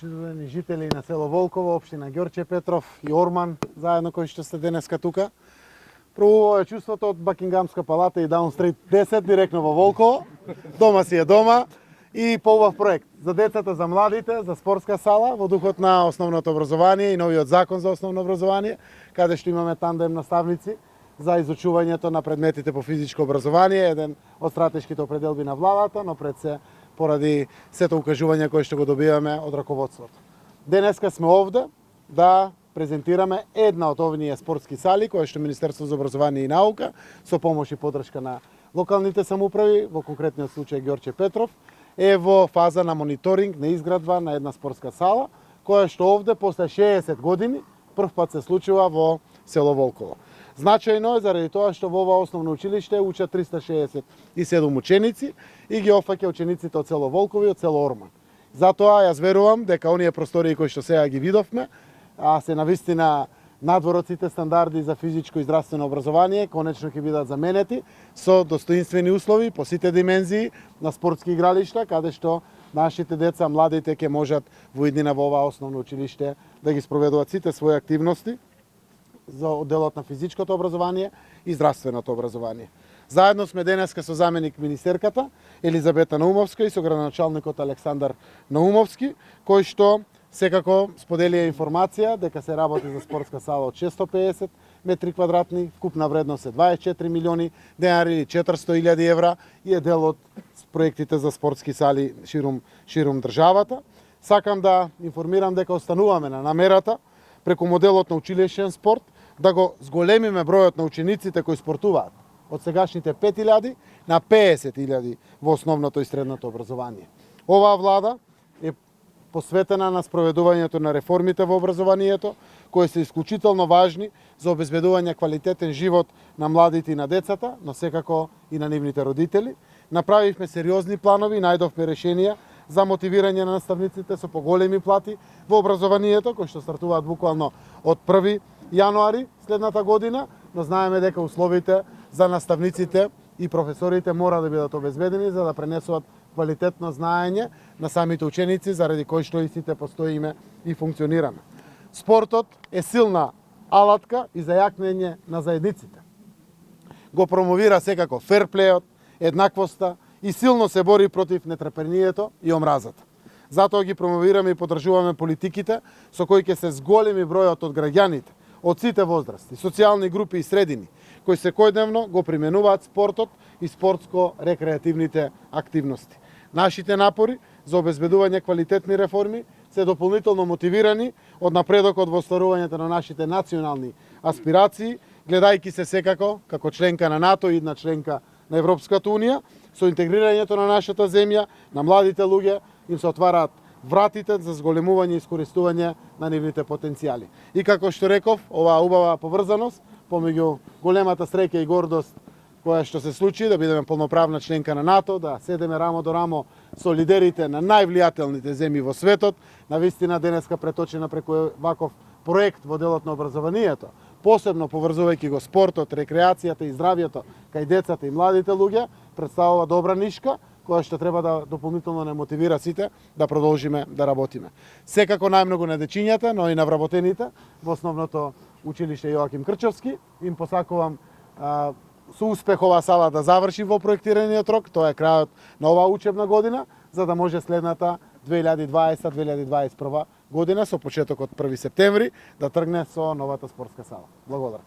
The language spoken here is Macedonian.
Почитувани жители на село Волково, општина Ѓорче Петров и Орман, заедно кои што сте денеска тука. Прво е чувството од Бакингамска палата и Даунстрит 10 директно во Волково. Дома си е дома и поубав проект за децата, за младите, за спортска сала во духот на основното образование и новиот закон за основно образование, каде што имаме тандем наставници за изучувањето на предметите по физичко образование, еден од стратешките определби на владата, но пред се поради сето укажувања кои што го добиваме од раководството. Денеска сме овде да презентираме една од овие спортски сали кои што Министерството за образование и наука со помош и поддршка на локалните самоуправи, во конкретниот случај Ѓорче Петров, е во фаза на мониторинг на изградба на една спортска сала која што овде после 60 години првпат се случува во село Волково. Значајно е заради тоа што во ова основно училиште учат 367 ученици и ги опфаќа учениците од село Волково и од село Орман. Затоа јас верувам дека оние простории кои што сега ги видовме, се навистина надвороците стандарди за физичко и здравствено образование, конечно ќе бидат заменети со достоинствени услови по сите димензии на спортски игралишта, каде што нашите деца, младите ќе можат во иднина во ова основно училиште да ги спроведуваат сите своји активности за одделот на физичкото образование и здравственото образование. Заедно сме денеска со заменик министерката Елизабета Наумовска и со градоначалникот Александар Наумовски, кој што секако споделија информација дека се работи за спортска сала од 650 метри квадратни, вкупна вредност е 24 милиони денари или 400.000 евра и е дел од проектите за спортски сали ширум државата. Сакам да информирам дека остануваме на намерата преку моделот на училишен спорт да го зголемиме бројот на учениците кои спортуваат од сегашните 5.000 на 50.000 во основното и средното образование. Оваа влада е посветена на спроведувањето на реформите во образованието, кои се исклучително важни за обезбедување квалитетен живот на младите и на децата, но секако и на нивните родители. Направивме сериозни планови, најдовме решенија за мотивирање на наставниците со поголеми плати во образованието, кои што стартуваат буквално од 1 јануари следната година, но знаеме дека условите за наставниците и професорите мора да бидат обезбедени за да пренесуваат квалитетно знаење на самите ученици, заради кои што и сите постоиме и функционираме. Спортот е силна алатка и за јакнење на заедниците. Го промовира секако ферплејот, еднаквоста и силно се бори против нетрпението и омразата. Затоа ги промовираме и поддржуваме политиките со кои ќе се зголеми бројот од граѓаните од сите возрасти, социјални групи и средини, кои секојдневно го применуваат спортот и спортско-рекреативните активности. Нашите напори за обезбедување квалитетни реформи се дополнително мотивирани од напредокот во остварувањето на нашите национални аспирации, гледајќи се секако како членка на НАТО и една членка на Европската унија, со интегрирањето на нашата земја, на младите луѓе им се отвараат вратите за зголемување и искористување на нивните потенцијали. И како што реков, оваа убава поврзаност помеѓу големата среќа и гордост која што се случи да бидеме полноправна членка на НАТО, да седеме рамо до рамо со лидерите на највлијателните земји во светот, навистина денеска преточена преку ваков проект во делот на образованието, посебно поврзувајќи го спортот, рекреацијата и здравјето кај децата и младите луѓе, представува добра нишка која што треба да дополнително не мотивира сите да продолжиме да работиме. Секако најмногу на дечињата, но и на вработените во основното училиште Јоаким Крчовски. Им посакувам со успех оваа сала да заврши во проектираниот рок, тоа е крајот на оваа учебна година, за да може следната 2020-2021 година со почеток од 1 септември да тргне со новата спортска сала. Благодарам.